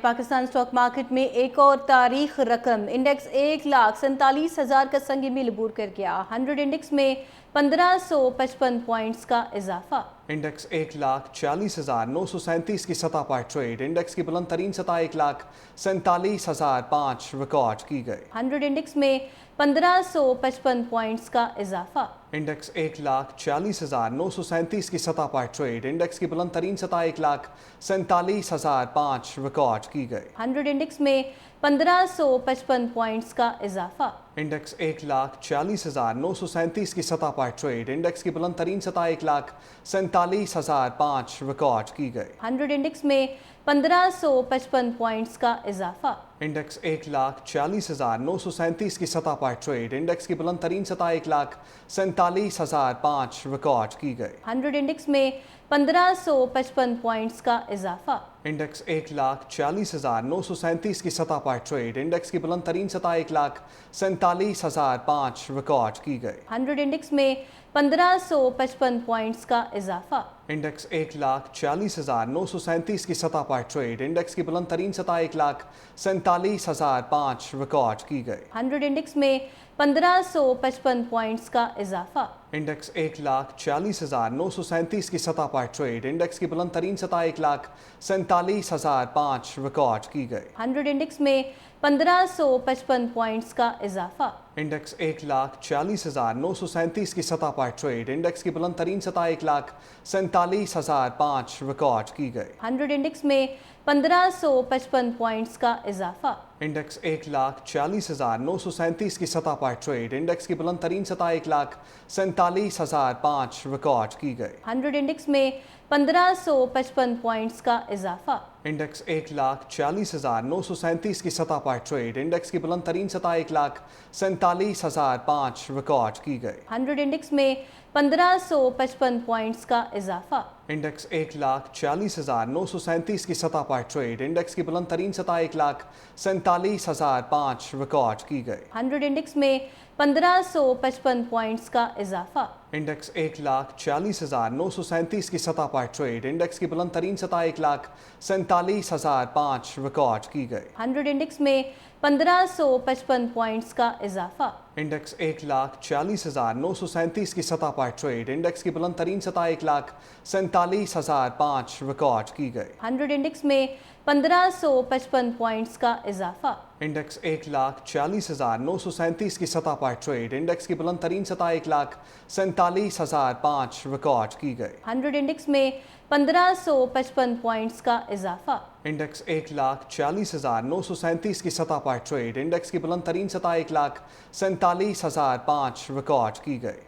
Pakistan stock market میں ایک اور تاریخ رقم انڈیکس 1,47,000 کا سنگ میل عبور کر گیا۔ 100 انڈیکس میں 1555 پوائنٹس کا اضافہ۔ انڈیکس 1,40,937 کی سطح پر ٹریڈ۔ انڈیکس کی بلند ترین سطح 1,47,005 ریکارڈ کی گئی۔ 100 انڈیکس میں 1555 پوائنٹس کا اضافہ۔ انڈیکس 1,40,937 کی سطح پر ٹریڈ۔ انڈیکس کی بلند ترین سطح 1,47,005 ریکارڈ کی گئی۔ 100 انڈیکس میں 1555 پوائنٹس کا اضافہ۔ انڈیکس 1,40,937 کی سطح پر ٹریڈ۔ انڈیکس کی بلند ترین سطح 1,47,005 ریکارڈ کی گئی۔ 100 انڈیکس میں 1555 پوائنٹس کا اضافہ۔ انڈیکس 1,40,937 کی سطح پر ٹریڈ۔ انڈیکس کی بلند ترین سطح 1,47,005 ریکارڈ کی گئی۔ 100 انڈیکس میں 1555 پوائنٹس کا اضافہ۔ انڈیکس 1,40,937 کی سطح پر ٹریڈ۔ انڈیکس کی بلند ترین سطح 1,47,005 ریکارڈ کی گئی۔ 100 انڈیکس میں 1555 پوائنٹس کا اضافہ۔ انڈیکس 1,40,937 کی سطح پر ٹریڈ۔ انڈیکس کی بلند ترین سطح 1,47,005 ریکارڈ کی گئی۔ 100 انڈیکس میں 1555 پوائنٹس کا اضافہ۔ انڈیکس 1,40,937 کی سطح پر ٹریڈ۔ انڈیکس کی بلند ترین سطح 1,47,005 ریکارڈ کی گئی۔ 100 انڈیکس میں 1555 پوائنٹس کا اضافہ۔ انڈیکس 1,40,937 کی سطح پر ٹریڈ۔ انڈیکس کی بلند ترین سطح 1,47,005 ریکارڈ کی گئی۔ 100 انڈیکس میں 1555 پوائنٹس کا اضافہ۔ انڈیکس 1,40,937 کی سطح پر ٹریڈ۔ انڈیکس کی بلند ترین سطح 1,47,005 ریکارڈ کی گئی۔ 100 انڈیکس میں 1555 پوائنٹس کا اضافہ۔ انڈیکس 1,40,937 کی سطح پر ٹریڈ۔ انڈیکس کی بلند ترین سطح 1,47,005 ریکارڈ کی گئی۔ 100 انڈیکس میں 1555 پوائنٹس کا اضافہ۔ انڈیکس 1,40,937 کی سطح پر ٹریڈ۔ انڈیکس کی بلند ترین سطح 1,47,005 ریکارڈ کی گئی۔ 100 انڈیکس میں 1555 پوائنٹس کا اضافہ۔ انڈیکس 1,40,937 کی سطح پر ٹریڈ۔ انڈیکس کی بلند ترین سطح 1,47,005 ریکارڈ کی گئی۔ 100 انڈیکس میں 1555 پوائنٹس کا اضافہ۔ انڈیکس 1,40,937 کی سطح پر ٹریڈ۔ انڈیکس کی بلند ترین سطح 1,47,005 ریکارڈ کی گئی۔ 100 انڈیکس میں 1555 پوائنٹس کا اضافہ۔ انڈیکس 1,40,937 کی سطح پر ٹریڈ۔ انڈیکس کی بلند ترین سطح 1,47,005 ریکارڈ کی گئی۔ 100 انڈیکس میں 1555 پوائنٹس کا اضافہ۔ انڈیکس 1,40,937 کی سطح پر ٹریڈ۔ انڈیکس کی بلند ترین سطح 1,47,005 ریکارڈ کی گئی۔